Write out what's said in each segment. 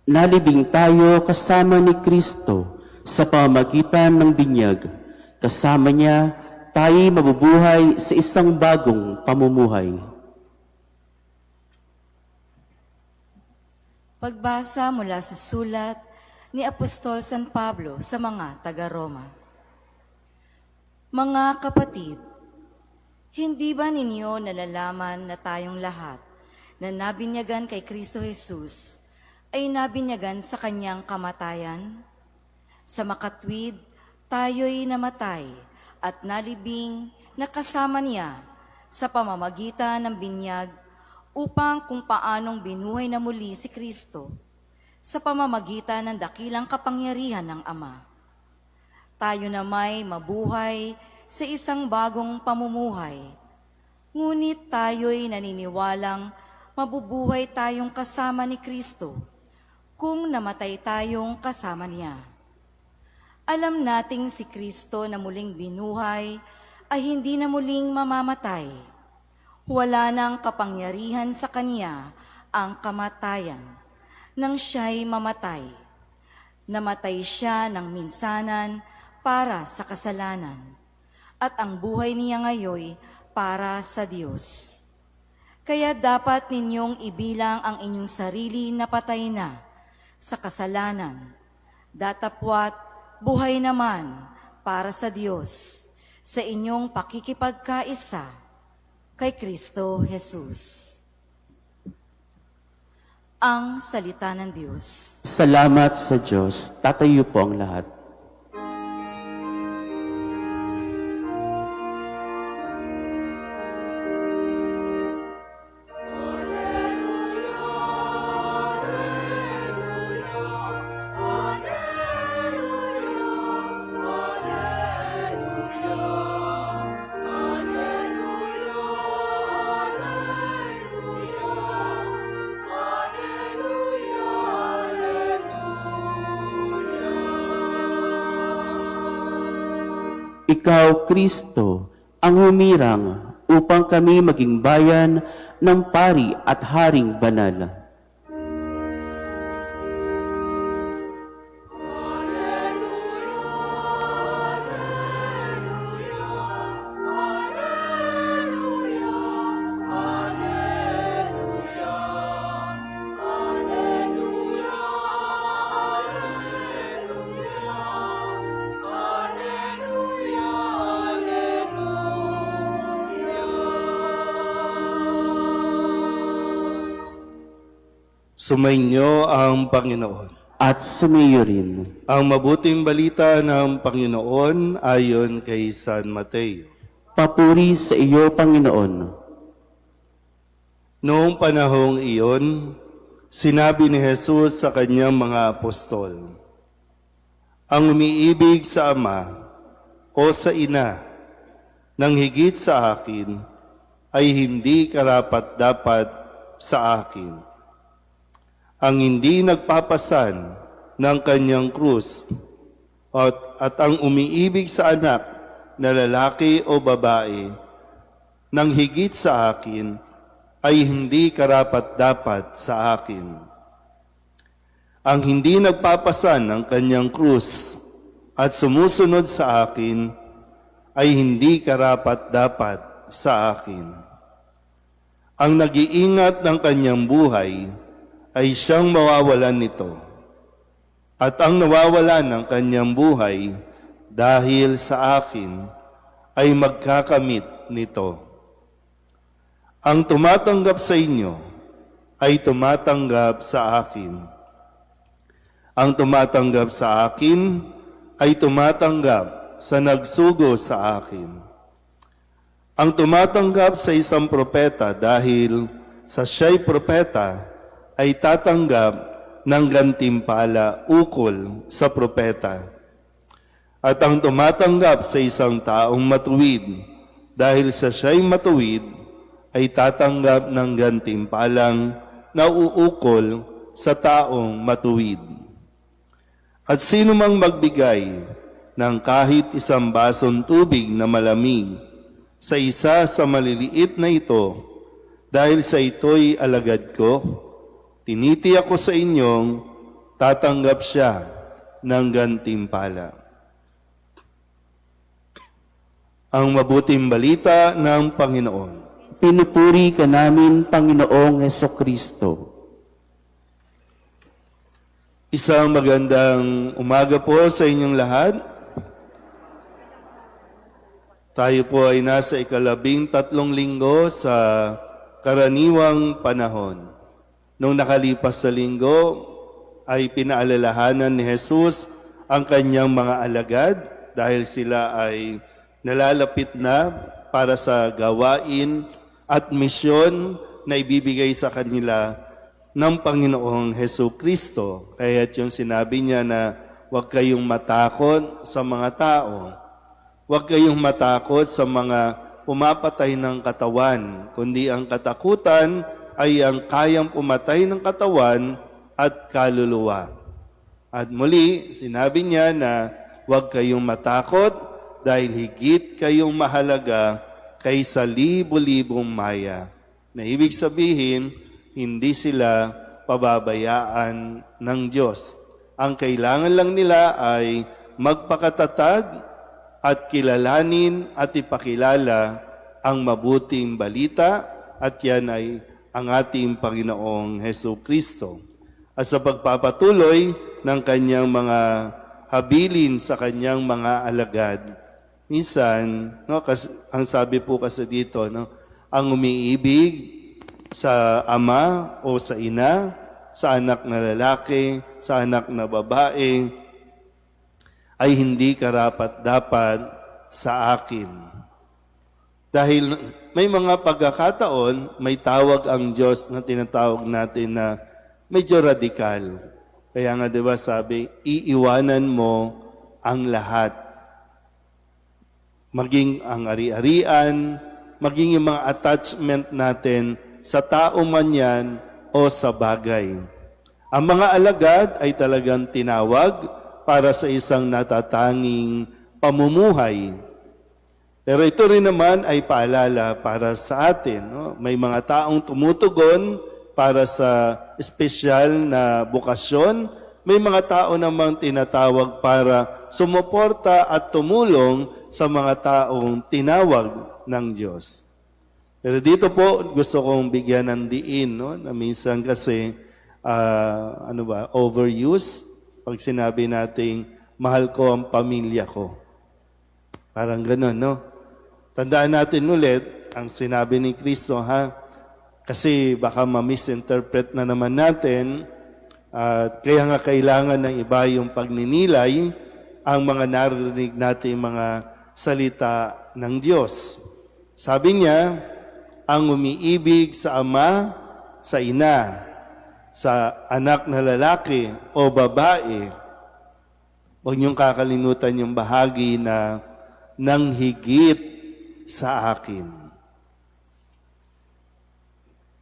Nalibing tayo kasama ni Kristo sa pamamagitan ng binyag. Kasama niya, tayo mabubuhay sa isang bagong pamumuhay. Pagbasa mula sa sulat ni Apostol San Pablo sa mga taga-Roma. Mga kapatid, hindi ba ninyo nalalaman na tayong lahat na nabinyagan kay Kristo Jesus ay nabinyagan sa kanyang kamatayan? Sa makatwid, tayo'y namatay at nalibing na kasama niya sa pamamagitan ng binyag upang kung paanong binuhay na muli si Kristo sa pamamagitan ng dakilang kapangyarihan ng Ama. Tayo na may mabuhay sa isang bagong pamumuhay, ngunit tayo'y naniniwalang mabubuhay tayong kasama ni Kristo kung namatay tayong kasama niya. Alam nating si Kristo na muling binuhay ay hindi na muling mamamatay. Wala nang kapangyarihan sa kanya ang kamatayan nang siya'y mamatay. Namatay siya ng minsanan para sa kasalanan, at ang buhay niya ngayon para sa Diyos. Kaya dapat ninyong ibilang ang inyong sarili na patay na sa kasalanan, datapwat buhay naman para sa Diyos sa inyong pakikipagkaisa kay Kristo Jesus. Ang salita ng Diyos. Salamat sa Diyos. Tatayo po ang lahat. Ikaw, Kristo, ang humirang upang kami maging bayan ng pari at haring banal. Sumainyo ang Panginoon. At sumayo rin. Ang mabuting balita ng Panginoon ayon kay San Mateo. Papuri sa iyo, Panginoon. Noong panahong iyon, sinabi ni Jesus sa kanyang mga apostol, "Ang umiibig sa Ama o sa Ina nang higit sa akin ay hindi karapat-dapat sa akin. Ang hindi nagpapasan ng kanyang krus at ang umiibig sa anak na lalaki o babae nang higit sa akin ay hindi karapat-dapat sa akin. Ang hindi nagpapasan ng kanyang krus at sumusunod sa akin ay hindi karapat-dapat sa akin. Ang nag-iingat ng kanyang buhay ay siyang mawawalan nito. At ang nawawalan ng kanyang buhay dahil sa akin ay magkakamit nito. Ang tumatanggap sa inyo ay tumatanggap sa akin. Ang tumatanggap sa akin ay tumatanggap sa nagsugo sa akin. Ang tumatanggap sa isang propeta dahil sa siya'y propeta ay tatanggap ng gantimpala ukol sa propeta. At ang tumatanggap sa isang taong matuwid dahil sa siya'y matuwid ay tatanggap ng gantimpalang nauukol sa taong matuwid. At sino mang magbigay ng kahit isang basong tubig na malamig sa isa sa maliliit na ito, dahil sa ito'y alagad ko, tinitiyak ko sa inyong tatanggap siya ng gantimpala. Ang mabuting balita ng Panginoon. Pinupuri ka namin, Panginoong Hesukristo. Isang magandang umaga po sa inyong lahat. Tayo po ay nasa 13 linggo sa karaniwang panahon. Nung nakalipas sa linggo, ay pinaalalahanan ni Jesus ang kanyang mga alagad dahil sila ay nalalapit na para sa gawain at misyon na ibibigay sa kanila ng Panginoong Hesukristo. Kaya yung sinabi niya na huwag kayong matakot sa mga tao. Huwag kayong matakot sa mga pumapatay ng katawan, kundi ang katakutan ay ang kayang pumatay ng katawan at kaluluwa. At muli, sinabi niya na huwag kayong matakot dahil higit kayong mahalaga kaysa libo-libong maya. Na ibig sabihin, hindi sila pababayaan ng Diyos. Ang kailangan lang nila ay magpakatatag at kilalanin at ipakilala ang mabuting balita at yan ay ang ating Panginoong Hesukristo. At sa pagpapatuloy ng kanyang mga habilin sa kanyang mga alagad, minsan, ang sabi po kasi dito, ang umiibig sa ama o sa ina, sa anak na lalaki, sa anak na babae, ay hindi karapat-dapat sa akin. Dahil may mga pagkakataon, may tawag ang Diyos na tinatawag natin na medyo radikal. Kaya nga 'di ba sabi, iiwanan mo ang lahat. Maging ang ari-arian, maging yung mga attachment natin sa tao man yan o sa bagay. Ang mga alagad ay talagang tinawag para sa isang natatanging pamumuhay. Pero ito rin naman ay paalala para sa atin. No? May mga taong tumutugon para sa espesyal na bukasyon. May mga tao namang tinatawag para sumuporta at tumulong sa mga taong tinawag ng Diyos. Pero dito po, gusto kong bigyan ng diin, no? Na minsan kasi, overuse. Pag sinabi nating, mahal ko ang pamilya ko. Parang ganun, no? Tandaan natin ulit, ang sinabi ni Kristo, kasi baka ma-misinterpret na naman natin, at kaya nga kailangan ng iba yung pagninilay ang mga narinig natin mga salita ng Diyos. Sabi niya, ang umiibig sa ama, sa ina, sa anak na lalaki o babae, huwag niyong kakalimutan yung bahagi na nang higit sa akin.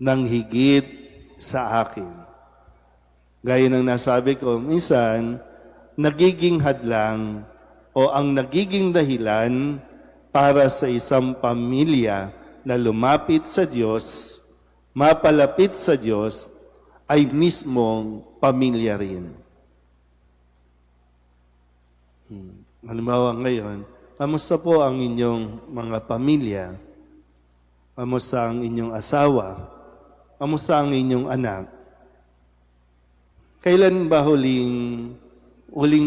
Nang higit sa akin. Gaya ng nasabi ko, minsan, nagiging hadlang o ang nagiging dahilan para sa isang pamilya na lumapit sa Diyos, mapalapit sa Diyos, ay mismong pamilya rin. Halimbawa ngayon, kamusta po ang inyong mga pamilya? Kamusta ang inyong asawa? Kamusta ang inyong anak? Kailan ba huling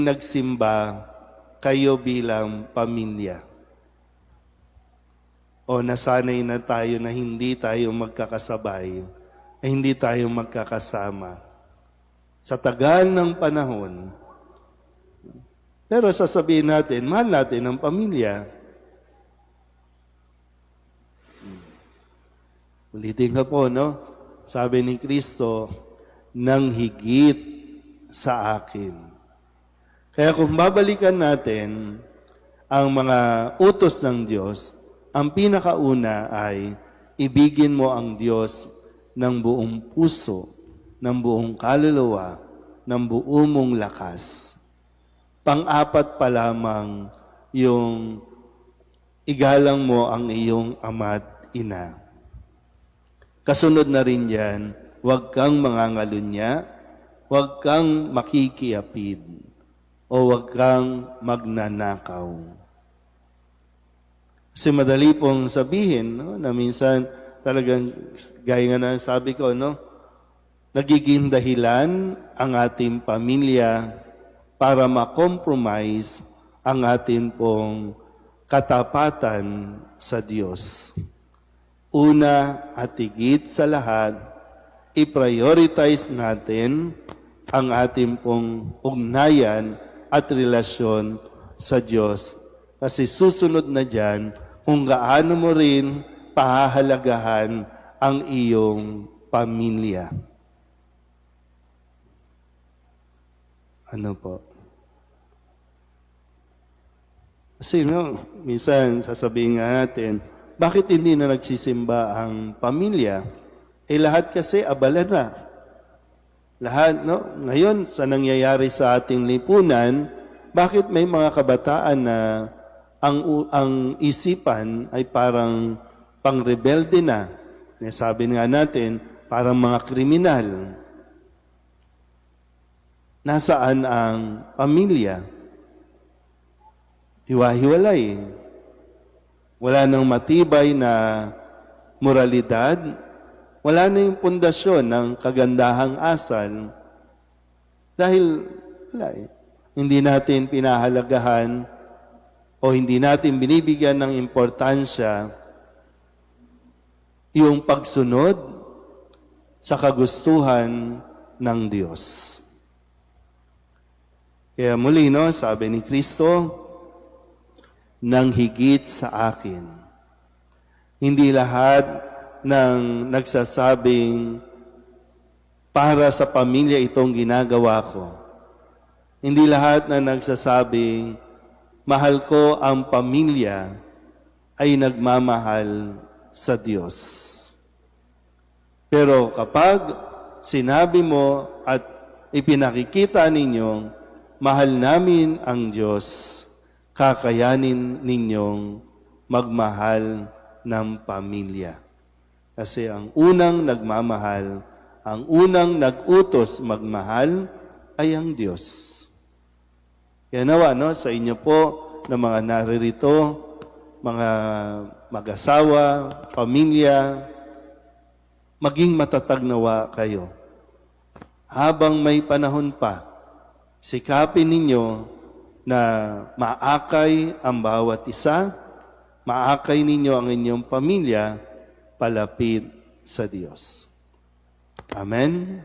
nagsimba kayo bilang pamilya? O nasanay na tayo na hindi tayo magkakasabay, hindi tayo magkakasama. Sa tagal ng panahon, pero sasabihin natin, mahal natin ang pamilya. Ulitin ka po, no? Sabi ni Kristo, nang higit sa akin. Kaya kung babalikan natin ang mga utos ng Diyos, ang pinakauna ay ibigin mo ang Diyos ng buong puso, ng buong kaluluwa, ng buong mong lakas. Pang-apat pa lamang yung igalang mo ang iyong ama at ina. Kasunod na rin yan, huwag kang mangangalunya, huwag kang makikiapid o huwag kang magnanakaw. Kasi madali pong sabihin, no, na minsan talagang, gaya nga na sabi ko, no, nagiging dahilan ang ating pamilya para ma-compromise ang ating pong katapatan sa Diyos. Una at higit sa lahat, i-prioritize natin ang ating pong ugnayan at relasyon sa Diyos. Kasi susunod na dyan kung gaano mo rin pahahalagahan ang iyong pamilya. Ano po? Kasi minsan sasabihin nga natin, bakit hindi na nagsisimba ang pamilya? Lahat kasi abala na. Lahat, no? Ngayon, sa nangyayari sa ating lipunan, bakit may mga kabataan na ang isipan ay parang pangrebelde na? Sabi nga natin, parang mga kriminal. Nasaan ang pamilya? Hiwa-hiwalay. Wala nang matibay na moralidad. Wala na yung pundasyon ng kagandahang asal. Dahil, wala eh. Hindi natin pinahalagahan o hindi natin binibigyan ng importansya yung pagsunod sa kagustuhan ng Diyos. Kaya muli, no, sabi ni Kristo, nang higit sa akin. Hindi lahat ng nagsasabing para sa pamilya itong ginagawa ko. Hindi lahat na nagsasabing mahal ko ang pamilya ay nagmamahal sa Diyos. Pero kapag sinabi mo at ipinakikita ninyong mahal namin ang Diyos, kakayanin ninyong magmahal ng pamilya. Kasi ang unang nagmamahal, ang unang nag-utos magmahal ay ang Diyos. Kaya nawa, no, sa inyo po na mga naririto, mga mag-asawa, pamilya, maging matatag nawa kayo. Habang may panahon pa, sikapin ninyo na maakay ang bawat isa, maakay ninyo ang inyong pamilya palapit sa Diyos. Amen.